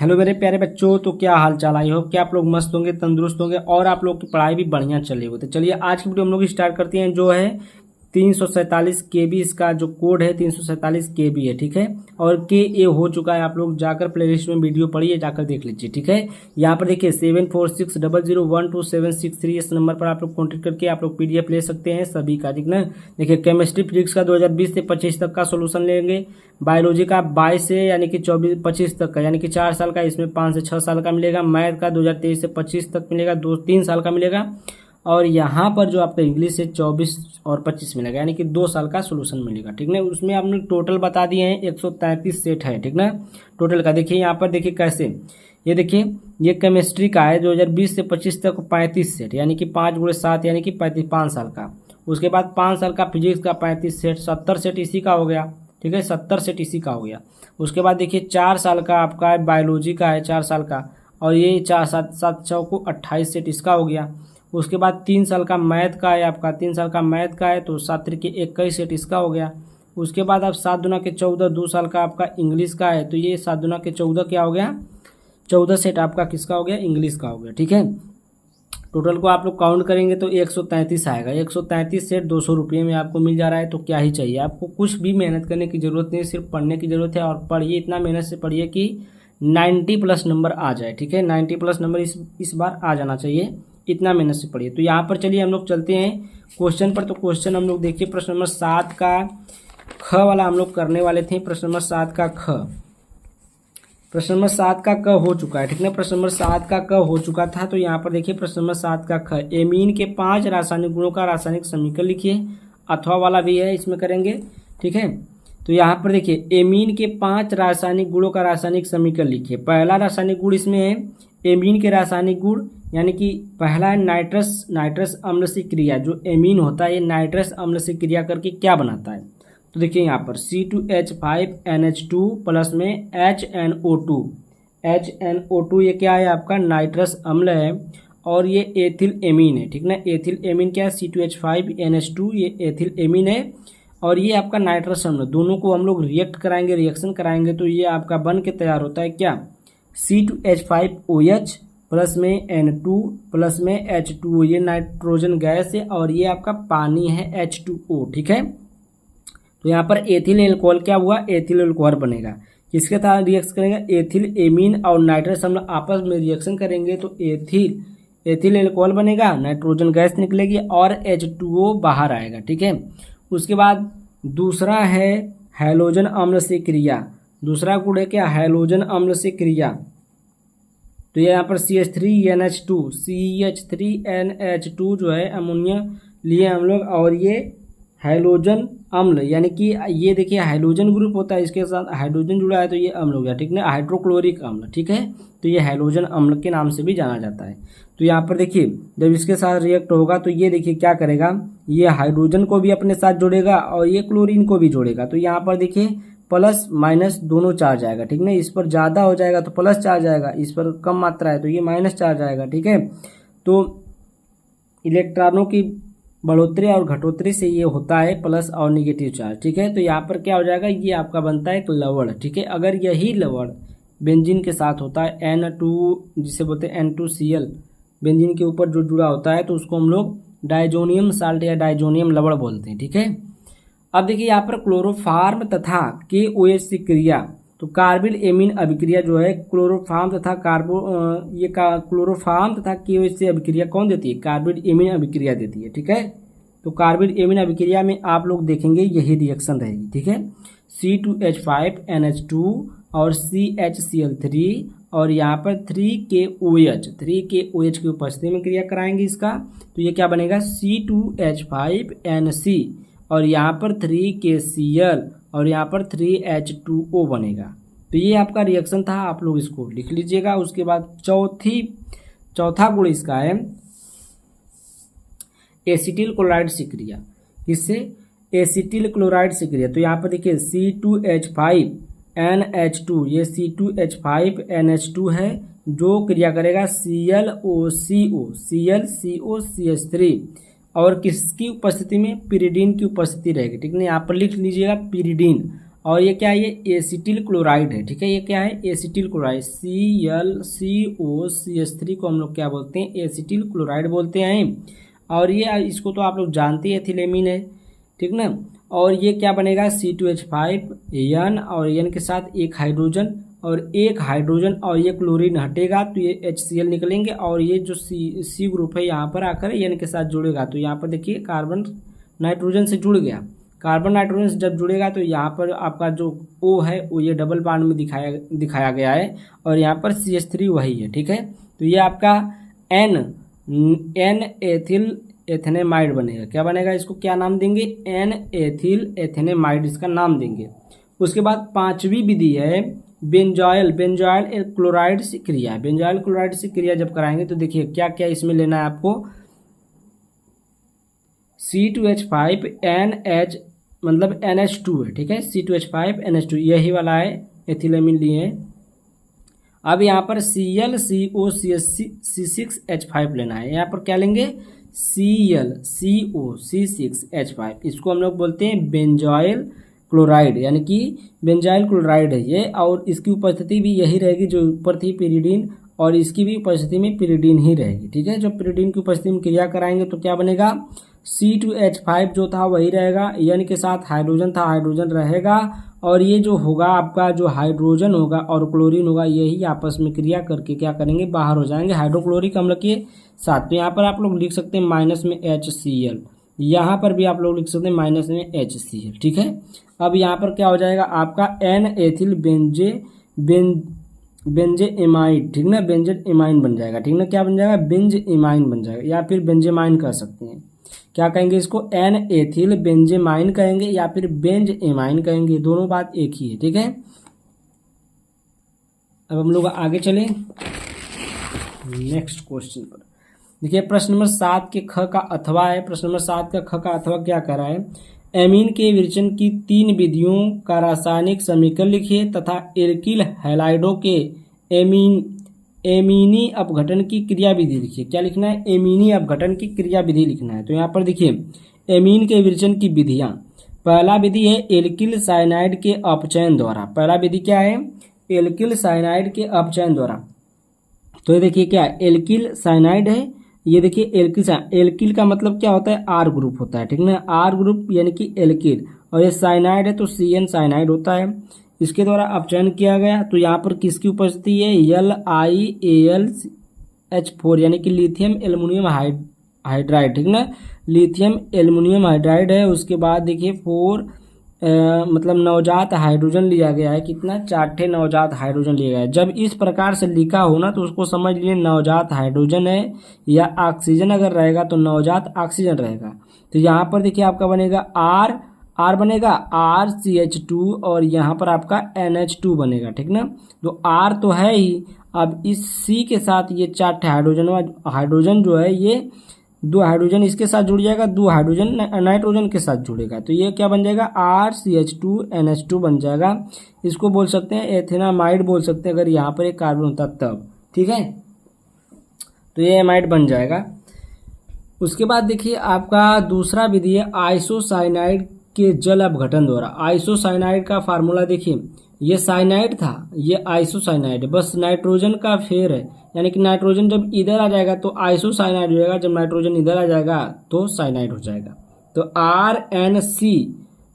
Hello मेरे प्यारे बच्चों, तो क्या हाल चाल। आई होप कि आप लोग मस्त होंगे, तंदुरुस्त होंगे और आप लोग की पढ़ाई भी बढ़िया चल रही हो। तो चलिए आज की वीडियो हम लोग स्टार्ट करते हैं। जो है 347 KB इसका जो कोड है 347 KB है, ठीक है। और KA हो चुका है। आप लोग जाकर प्ले लिस्ट में वीडियो पढ़िए, जाकर देख लीजिए, ठीक है। यहाँ पर देखिए 7460012763 इस नंबर पर आप लोग कॉन्टेक्ट करके आप लोग PDF ले सकते हैं सभी का, ठीक ना। देखिए केमिस्ट्री फिजिक्स का 2020 से 25 तक का सोल्यूशन लेंगे। बायोलॉजी का 22 से यानी कि 24-25 तक का, यानी कि 4 साल का, इसमें 5 से 6 साल का मिलेगा। मैथ का 2023 से 25 तक मिलेगा, 2-3 साल का मिलेगा। और यहाँ पर जो आपका इंग्लिश है 24 और 25 मिलेगा, यानी कि 2 साल का सोल्यूशन मिलेगा, ठीक ना। उसमें आपने टोटल बता दिए हैं 133 सेट है, ठीक ना। टोटल का देखिए यहाँ पर देखिए कैसे, ये देखिए ये केमिस्ट्री का है 2020 से 25 तक 35 सेट, यानी कि 5 × 7 यानी कि 5 साल का। उसके बाद 5 साल का फिजिक्स का 35 सेट, 70 सेट इसी का हो गया, ठीक है। 70 सेट इसी का हो गया। उसके बाद देखिए 4 साल का आपका बायोलॉजी का है 4 साल का, और ये 4-7 चौको 28 सेट इसका हो गया। उसके बाद 3 साल का मैथ का है आपका, 3 साल का मैथ का है तो 7×21 सेट इसका हो गया। उसके बाद आप 7×14 2 साल का आपका इंग्लिश का है, तो ये 7×14 क्या हो गया, 14 सेट आपका किसका हो गया, इंग्लिश का हो गया, ठीक है। टोटल को आप लोग काउंट करेंगे तो 133 आएगा। 133 सेट 200 रुपये में आपको मिल जा रहा है। तो क्या ही चाहिए आपको, कुछ भी मेहनत करने की ज़रूरत नहीं, सिर्फ पढ़ने की ज़रूरत है। और पढ़िए, इतना मेहनत से पढ़िए कि 90+ नंबर आ जाए, ठीक है। 90+ नंबर इस बार आ जाना चाहिए, इतना मेहनत से पढ़िए। तो यहाँ पर चलिए हम लोग चलते हैं क्वेश्चन पर। तो क्वेश्चन हम लोग देखिए प्रश्न नंबर 7 का ख वाला हम लोग करने वाले थे। प्रश्न नंबर 7 का ख, प्रश्न नंबर 7 का क हो चुका है, ठीक ना। प्रश्न नंबर 7 का क हो चुका था। तो यहाँ पर देखिए प्रश्न नंबर 7 का ख, एमीन के 5 रासायनिक गुणों का रासायनिक समीकरण लिखिए। अथवा वाला भी है, इसमें करेंगे, ठीक है। तो यहाँ पर देखिए एमीन के 5 रासायनिक गुणों का रासायनिक समीकरण लिखिए। पहला रासायनिक गुण इसमें है एमीन के रासायनिक गुण, यानी कि पहला है नाइट्रस अम्ल से क्रिया। जो एमीन होता है ये नाइट्रस अम्ल से क्रिया करके क्या बनाता है, तो देखिए यहाँ पर C2H5NH2 प्लस में HNO2 ये क्या है आपका, नाइट्रस अम्ल है। और ये एथिल एमीन है, ठीक ना। एथिल एमीन क्या है, C2H5NH2 ये एथिल एमीन है। और ये आपका नाइट्रस अम्ल, दोनों को हम लोग रिएक्शन कराएंगे तो ये आपका बन के तैयार होता है क्या, C2H5OH प्लस में N2 प्लस में H2O, ये नाइट्रोजन गैस है। और ये आपका पानी है H2O, ठीक है। तो यहाँ पर एथिल एल्कोहल क्या हुआ, एथिल एल्कोहल बनेगा। किसके साथ रिएक्शन करेंगे, एथिल एमीन और नाइट्रस अम्ल आपस में रिएक्शन करेंगे तो एथिल एल्कोहल बनेगा, नाइट्रोजन गैस निकलेगी और H2O बाहर आएगा, ठीक है। उसके बाद दूसरा है हैलोजन अम्ल से क्रिया। दूसरा गुण है क्या, हैलोजन अम्ल से क्रिया। तो यहाँ पर CH3NH2 जो है अमोनिया लिए हम लोग, और ये हाइड्रोजन अम्ल, यानी कि ये देखिए हाइड्रोजन ग्रुप होता है, इसके साथ हाइड्रोजन जुड़ा है तो ये अम्ल हो गया, ठीक ना, हाइड्रोक्लोरिक अम्ल, ठीक है। तो ये हाइड्रोजन अम्ल के नाम से भी जाना जाता है। तो यहाँ पर देखिए जब इसके साथ रिएक्ट होगा तो ये देखिए क्या करेगा, ये हाइड्रोजन को भी अपने साथ जोड़ेगा और ये क्लोरीन को भी जोड़ेगा। तो यहाँ पर देखिए प्लस माइनस दोनों चार्ज आएगा, ठीक ना। इस पर ज़्यादा हो जाएगा तो प्लस चार्ज आएगा, इस पर कम मात्रा है तो ये माइनस चार्ज आएगा, ठीक है। तो इलेक्ट्रॉनों की बढ़ोतरी और घटोतरी से ये होता है प्लस और निगेटिव चार्ज, ठीक है। तो यहाँ पर क्या हो जाएगा, ये आपका बनता है एक लवण, ठीक है। अगर यही लवण बेंजीन के साथ होता है N2, जिसे बोलते हैं N2Cl, बेंजीन के ऊपर जो जुड़ा होता है तो उसको हम लोग डाइजोनियम साल्ट या डाइजोनियम लवण बोलते हैं, ठीक है। अब देखिए यहाँ पर क्लोरोफार्म तथा KOH से क्रिया, तो कार्बिल एमीन अभिक्रिया जो है क्लोरोफार्म तथा क्लोरोफार्म तथा KOH से अभिक्रिया कौन देती है, कार्बिल एमीन अभिक्रिया देती है, ठीक है। तो कार्बिल एमीन अभिक्रिया में आप लोग देखेंगे यही रिएक्शन रहेगी, ठीक है। C2H5NH2 और CHCl3 और यहाँ पर 3KOH की उपस्थिति में क्रिया कराएंगे इसका, तो ये क्या बनेगा, C2H5NC और यहाँ पर 3KCl और यहाँ पर 3H2O बनेगा। तो ये आपका रिएक्शन था, आप लोग इसको लिख लीजिएगा। उसके बाद चौथा गुण इसका है एसिटिल क्लोराइड से क्रिया। किससे, एसिटिल क्लोराइड से क्रिया। तो यहाँ पर देखिए C2H5NH2, ये C2H5NH2 है जो क्रिया करेगा ClCO CH3 और किसकी उपस्थिति में, पिरिडीन की उपस्थिति रहेगी, ठीक है। यहाँ पर लिख लीजिएगा पिरिडीन। और ये क्या है, ये एसिटिल क्लोराइड है, ठीक है। ये क्या है, एसिटिल क्लोराइड, ClCOCH3 को हम लोग क्या बोलते हैं, एसिटिल क्लोराइड बोलते हैं। और ये इसको तो आप लोग जानते हैं, एथिलेमिन है, ठीक ना। और ये क्या बनेगा, C2H5 N, और N के साथ एक हाइड्रोजन और एक हाइड्रोजन, और ये क्लोरीन हटेगा तो ये HCl निकलेंगे, और ये जो सी ग्रुप है यहाँ पर आकर N के साथ जुड़ेगा। तो यहाँ पर देखिए कार्बन नाइट्रोजन से जुड़ गया, कार्बन नाइट्रोजन से जब जुड़ेगा तो यहाँ पर आपका जो O है वो ये डबल बॉन्ड में दिखाया गया है, और यहाँ पर CH3 वही है, ठीक है। तो ये आपका N एथिल एथेनेमाइड बनेगा। क्या बनेगा, इसको क्या नाम देंगे, N एथिल एथेनेमाइड इसका नाम देंगे। उसके बाद पांचवी विधि है बेंजॉयल क्लोराइड से क्रिया। बेंजॉयल क्लोराइड से क्रिया जब कराएंगे तो देखिए क्या क्या इसमें लेना है आपको, C2H5NH मतलब NH2 है, ठीक है, C2H5NH2 यही वाला है, एथिलेमिन लिए हैं। अब यहाँ पर ClCOC6H5 लेना है। यहाँ पर क्या लेंगे, ClCOC6H5, इसको हम लोग बोलते हैं बेंजॉयल क्लोराइड, यानी कि बेंजाइल क्लोराइड है ये, और इसकी उपस्थिति भी यही रहेगी जो ऊपर थी पिरिडीन, और इसकी भी उपस्थिति में पिरिडीन ही रहेगी, ठीक है। जब पिरिडीन की उपस्थिति में क्रिया कराएंगे तो क्या बनेगा, C2H5 जो था वही रहेगा, N के साथ हाइड्रोजन था, हाइड्रोजन रहेगा, और ये जो होगा आपका जो हाइड्रोजन होगा और क्लोरीन होगा यही आपस में क्रिया करके क्या करेंगे, बाहर हो जाएंगे हाइड्रोक्लोरिक अम्ल के साथ। तो यहाँ पर आप लोग लिख सकते हैं माइनस में HCl, यहाँ पर भी आप लोग लिख सकते हैं माइनस में HCl, ठीक है। अब यहाँ पर क्या हो जाएगा आपका N एथिल बेंजेमाइड, ठीक ना, बेंजेमाइन बन जाएगा, ठीक ना, क्या बन जाएगा, बेंजेमाइन बन जाएगा, या फिर बेंजेमाइन कह सकते हैं। क्या कहेंगे इसको, N एथिल बेंजेमाइन कहेंगे या फिर बेंजेमाइन कहेंगे, दोनों बात एक ही है, ठीक है। अब हम लोग आगे चलें नेक्स्ट क्वेश्चन पर। देखिए प्रश्न नंबर 7 के ख का अथवा है, प्रश्न नंबर 7 का ख का अथवा क्या कर रहा है, एमीन के विरचन की 3 विधियों का रासायनिक समीकरण लिखिए तथा एल्किल हैलाइडों के एमीनी अपघटन की क्रिया विधि लिखिए। क्या लिखना है, एमीनी अपघटन की क्रिया विधि लिखना है। तो यहाँ पर देखिए एमीन के विरचन की विधियां, पहला विधि है एल्किल साइनाइड के अपचयन द्वारा। पहला विधि क्या है, एल्किल साइनाइड के अपचयन द्वारा। तो ये देखिए क्या है, एल्किल साइनाइड है, ये देखिए एल्किल का मतलब क्या होता है, R ग्रुप होता है, ठीक ना, R ग्रुप यानी कि एल्किल, और ये साइनाइड है तो CN साइनाइड होता है, इसके द्वारा अपचयन किया गया। तो यहाँ पर किसकी उपस्थिति है, LiAlH4 यानी कि लिथियम एल्युमिनियम हाइड्राइड, ठीक ना, लिथियम एल्युमिनियम हाइड्राइड है। उसके बाद देखिए 4 मतलब नवजात हाइड्रोजन लिया गया है, कितना, 4 नवजात हाइड्रोजन लिया गया है। जब इस प्रकार से लिखा हो ना तो उसको समझ लिए नवजात हाइड्रोजन है, या ऑक्सीजन अगर रहेगा तो नवजात ऑक्सीजन रहेगा। तो यहाँ पर देखिए आपका बनेगा R बनेगा RCH2, और यहाँ पर आपका NH2 बनेगा, ठीक ना। तो R तो है ही, अब इस C के साथ ये 4 हाइड्रोजन जो है, ये 2 हाइड्रोजन इसके साथ जुड़ जाएगा, 2 हाइड्रोजन नाइट्रोजन के साथ जुड़ेगा, तो ये क्या बन जाएगा, RCH2NH2 बन जाएगा। इसको बोल सकते हैं एथेनामाइड बोल सकते हैं, अगर यहाँ पर एक कार्बन होता तब, ठीक है। तो ये एमाइड बन जाएगा। उसके बाद देखिए आपका दूसरा विधि है आइसोसाइनाइड के जल अपघटन द्वारा। आइसोसाइनाइड का फार्मूला देखिए, ये साइनाइड था, ये आइसोसाइनाइड, बस नाइट्रोजन का फेर है, यानी कि नाइट्रोजन जब इधर आ जाएगा तो आइसोसाइनाइड हो जाएगा, जब नाइट्रोजन इधर आ जाएगा तो साइनाइड हो जाएगा। तो RNC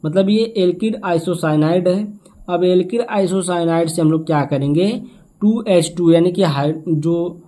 मतलब ये एल्किड आइसोसाइनाइड है। अब एल्किड आइसोसाइनाइड से हम लोग क्या करेंगे, 2H2 यानी कि जो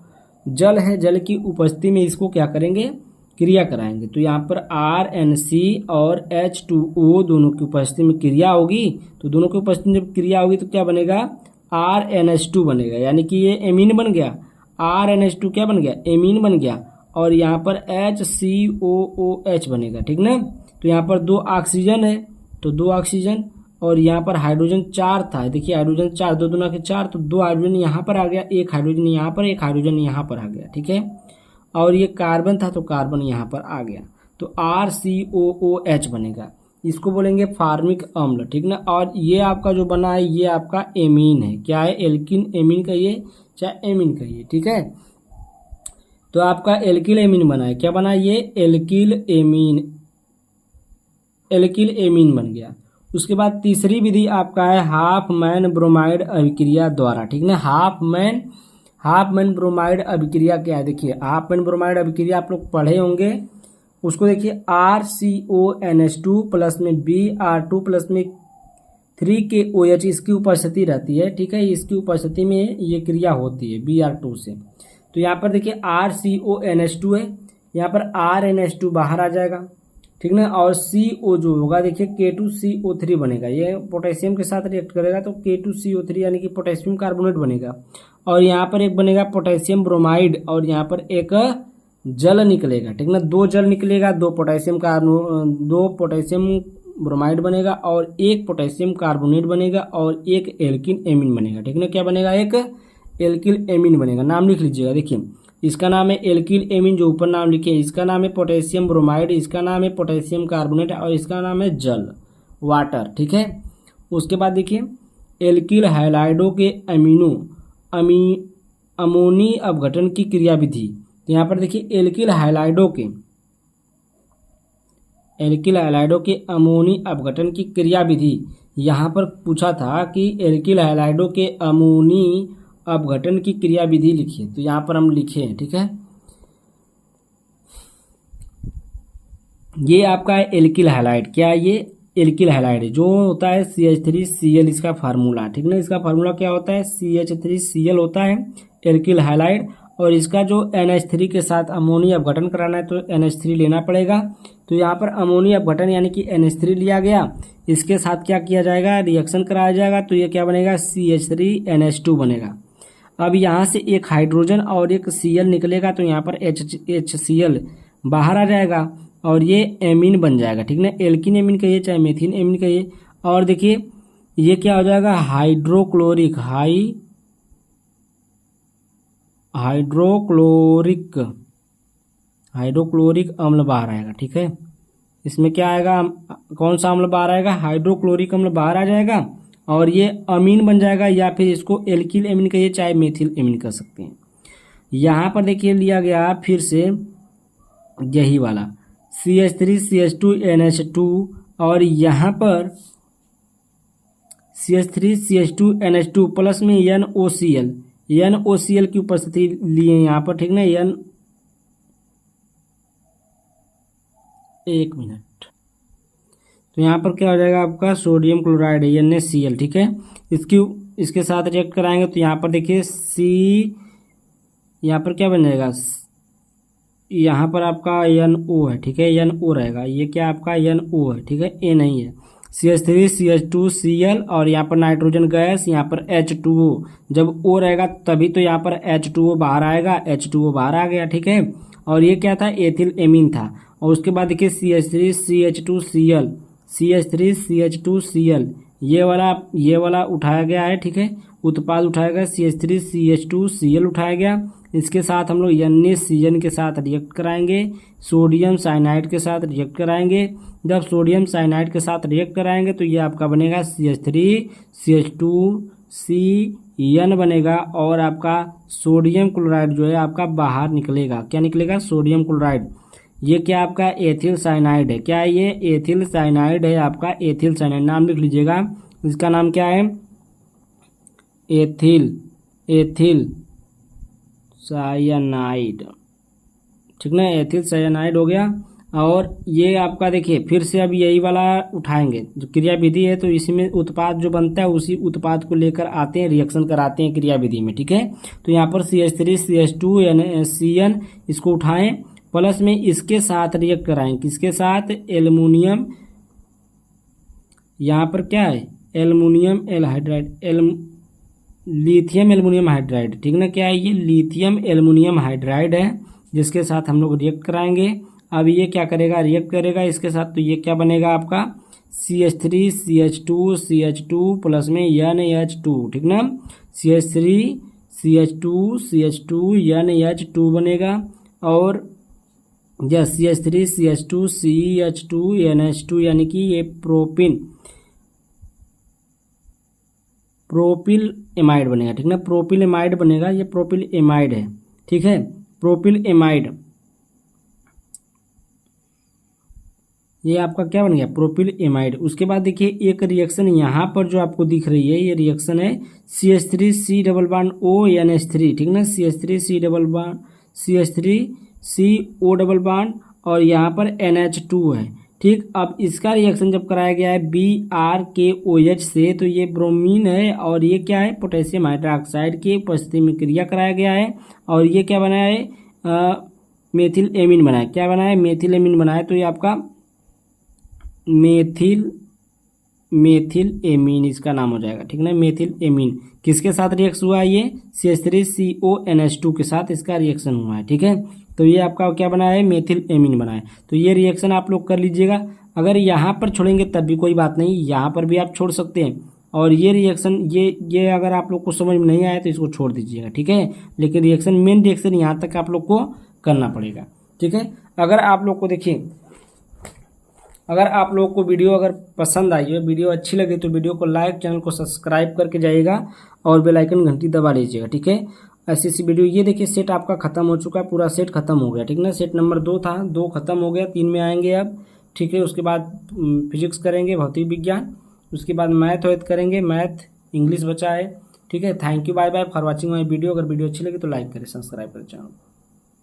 जल है, जल की उपस्थिति में इसको क्या करेंगे, क्रिया कराएंगे। तो यहाँ पर RNC और H2O दोनों की उपस्थिति में क्रिया होगी, तो दोनों की उपस्थिति में जब क्रिया होगी तो क्या बनेगा, RNH2 बनेगा, यानी कि ये एमीन बन गया, RNH2 क्या बन गया, एमीन बन गया, और यहाँ पर HCOOH बनेगा, ठीक ना। तो यहाँ पर 2 ऑक्सीजन है तो 2 ऑक्सीजन, और यहाँ पर हाइड्रोजन 4 था, देखिए हाइड्रोजन 4, 2 दूना के 4, तो 2 हाइड्रोजन यहाँ पर आ गया, 1 हाइड्रोजन यहाँ पर, 1 हाइड्रोजन यहाँ पर आ गया, ठीक है। और ये कार्बन था तो कार्बन यहाँ पर आ गया, तो RCOOH बनेगा, इसको बोलेंगे फार्मिक अम्ल, ठीक ना। और ये आपका जो बना है ये आपका एमीन है, क्या है, एल्किन एमीन कहिए चाहे एमीन कहिए, ठीक है। तो आपका एल्किल एमीन बना है, क्या बना है, ये एल्किल एमीन बन गया। उसके बाद तीसरी विधि आपका है हाफमैन ब्रोमाइड अभिक्रिया द्वारा, ठीक ना। हाफमैन ब्रोमाइड अभिक्रिया क्या है, देखिए हाफमैन ब्रोमाइड अभिक्रिया आप लोग पढ़े होंगे। उसको देखिए RCONH2 प्लस में Br2 प्लस में 3KOH इसकी उपस्थिति रहती है, ठीक है। इसकी उपस्थिति में ये क्रिया होती है Br2 से। तो यहाँ पर देखिए RCONH2 है, यहाँ पर RNH2 बाहर आ जाएगा, ठीक ना। और CO जो होगा देखिए K2CO3 बनेगा, ये पोटेशियम के साथ रिएक्ट करेगा तो K2CO3 यानी कि पोटेशियम कार्बोनेट बनेगा। और यहाँ पर एक बनेगा पोटेशियम ब्रोमाइड और यहाँ पर एक जल निकलेगा, ठीक ना। दो जल निकलेगा, दो पोटेशियम ब्रोमाइड बनेगा और एक पोटेशियम कार्बोनेट बनेगा और एक एल्किल एमीन बनेगा, ठीक ना। क्या बनेगा, एक एल्किल एमीन बनेगा। नाम लिख लीजिएगा, देखिए इसका नाम है एल्किल एमीन, जो ऊपर नाम लिखे, इसका नाम है पोटेशियम ब्रोमाइड, इसका नाम है पोटेशियम कार्बोनेट और इसका नाम है जल, वाटर, ठीक है। उसके बाद देखिए एल्किल हैलाइडों के अमोनी अपघटन की क्रियाविधि। तो यहाँ पर देखिए एल्किल हैलाइडों के अमोनी अपघटन की क्रियाविधि। यहाँ पर पूछा था कि एल्किल हैलाइडों के अमोनी अपघटन की क्रियाविधि लिखिए, तो यहाँ पर हम लिखे हैं, ठीक है। ये आपका है एल्किल हैलाइड, क्या है ये एल्किल हैलाइड जो होता है CH3Cl इसका फार्मूला, ठीक ना। इसका फार्मूला क्या होता है, CH3Cl होता है एल्किल हैलाइड। और इसका जो NH3 के साथ अमोनी अपघटन कराना है तो NH3 लेना पड़ेगा। तो यहाँ पर अमोनी अपघटन यानी कि NH3 लिया गया, इसके साथ क्या किया जाएगा, रिएक्शन कराया जाएगा, तो ये क्या बनेगा, CH3NH2 बनेगा। अब यहाँ से एक हाइड्रोजन और एक Cl निकलेगा तो यहाँ पर HCl बाहर आ जाएगा और ये एमीन बन जाएगा, ठीक ना। एल्किन एमीन कहिए चाहे मेथिन एमीन कहिए। और देखिए ये क्या हो जाएगा, हाइड्रोक्लोरिक अम्ल बाहर आएगा, ठीक है। इसमें क्या आएगा, कौन सा अम्ल बाहर आएगा, हाइड्रोक्लोरिक अम्ल बाहर आ जाएगा और ये अमीन बन जाएगा, या फिर इसको एल्किल एमीन कहिए चाहे मेथिल एमीन कर सकते हैं। यहाँ पर देखिए लिया गया फिर से यही वाला CH3CH2NH2 और यहाँ पर CH3CH2NH2 प्लस में NOCl की उपस्थिति लिए यहाँ पर, ठीक ना। एक मिनट, तो यहाँ पर क्या हो जाएगा आपका सोडियम क्लोराइड है NaCl, ठीक है। इसके साथ रिएक्ट कराएंगे तो यहाँ पर देखिए यहाँ पर क्या बन जाएगा, यहाँ पर आपका NO है, ठीक है, NO रहेगा। ये क्या आपका NO है, ठीक है, A नहीं है। CH3CH2Cl और यहाँ पर नाइट्रोजन गैस, यहाँ पर H2O, जब O रहेगा तभी तो यहाँ पर H2O बाहर आएगा, H2O बाहर आ गया, ठीक है। और ये क्या था, एथिल एमीन था। और उसके बाद देखिए CH3CH2Cl ये वाला उठाया गया है, ठीक है, उत्पाद उठाया गया, CH3CH2Cl उठाया गया। इसके साथ हम लोग NaCN के साथ रिएक्ट कराएंगे, सोडियम साइनाइड के साथ रिएक्ट कराएंगे। जब सोडियम साइनाइड के साथ रिएक्ट कराएंगे तो ये आपका बनेगा CH3CH2CN बनेगा और आपका सोडियम क्लोराइड जो है आपका बाहर निकलेगा। क्या निकलेगा, सोडियम क्लोराइड। ये क्या आपका एथिल साइनाइड है, क्या है ये एथिल साइनाइड है आपका, एथिल साइनाइड। नाम लिख लीजिएगा, इसका नाम क्या है, एथिल साइनाइड, ठीक ना। एथिल साइनाइड हो गया। और ये आपका देखिए फिर से अब यही वाला उठाएंगे, जो क्रियाविधि है तो इसमें उत्पाद जो बनता है उसी उत्पाद को लेकर आते हैं, रिएक्शन कराते हैं क्रियाविधि में, ठीक है। तो यहाँ पर CH3CH2CN इसको उठाएं, प्लस में इसके साथ रिएक्ट कराएं, किसके साथ, एल्युमिनियम, यहाँ पर क्या है, एल्युमिनियम एल्हाइड्राइड, लिथियम एल्युमिनियम हाइड्राइड, ठीक ना। क्या है ये, लिथियम एल्युमिनियम हाइड्राइड है, जिसके साथ हम लोग रिएक्ट कराएंगे। अब ये क्या करेगा, रिएक्ट करेगा इसके साथ, तो ये क्या बनेगा आपका CH3CH2CH2 प्लस में NH2, ठीक ना। CH3CH2CH2NH2 बनेगा और यह CH3CH2CH2NH2 यानी कि ये प्रोपिल एमाइड बनेगा, ठीक ना। प्रोपिल एमाइड बनेगा, ये प्रोपिल एमाइड है, ठीक है, प्रोपिल एमाइड। ये आपका क्या बन गया, प्रोपिल एमाइड। उसके बाद देखिए एक रिएक्शन यहाँ पर जो आपको दिख रही है, ये रिएक्शन है CH3 डबल बॉन्ड ONH3, ठीक ना, CH3 double bond CH3 double bond और यहाँ पर NH2 है, ठीक। अब इसका रिएक्शन जब कराया गया है BrKOH से, तो ये ब्रोमीन है और ये क्या है, पोटेशियम हाइड्रोक्साइड की उपस्थिति में क्रिया कराया गया है और ये क्या बनाया है, मेथिल एमीन बनाया। क्या बनाया है, मेथिल एमीन बनाया। तो ये आपका मेथिल एमीन इसका नाम हो जाएगा, ठीक ना, मेथिल एमीन। किसके साथ रिएक्शन हुआ है, ये CH3CONH2 के साथ इसका रिएक्शन हुआ है, ठीक है। तो ये आपका क्या बना है, मेथिल एमीन बना है। तो ये रिएक्शन आप लोग कर लीजिएगा। अगर यहाँ पर छोड़ेंगे तब भी कोई बात नहीं, यहाँ पर भी आप छोड़ सकते हैं। और ये रिएक्शन ये अगर आप लोग को समझ में नहीं आया तो इसको छोड़ दीजिएगा, ठीक है। लेकिन रिएक्शन मेन रिएक्शन यहाँ तक आप लोग को करना पड़ेगा, ठीक है। अगर आप लोग को देखिए, अगर आप लोग को वीडियो अगर पसंद आई है, वीडियो अच्छी लगी तो वीडियो को लाइक, चैनल को सब्सक्राइब करके जाइएगा और बेल आइकन घंटी दबा लीजिएगा, ठीक है। ऐसी सी वीडियो। ये देखिए सेट आपका खत्म हो चुका है, पूरा सेट खत्म हो गया, ठीक ना। सेट नंबर 2 था, 2 खत्म हो गया, 3 में आएंगे अब, ठीक है। उसके बाद फिजिक्स करेंगे, भौतिक विज्ञान, उसके बाद मैथ करेंगे, मैथ इंग्लिश बचा है, ठीक है। Thank you, bye bye for watching my video. अगर वीडियो अच्छी लगी तो लाइक करें, सब्सक्राइब करें चैनल।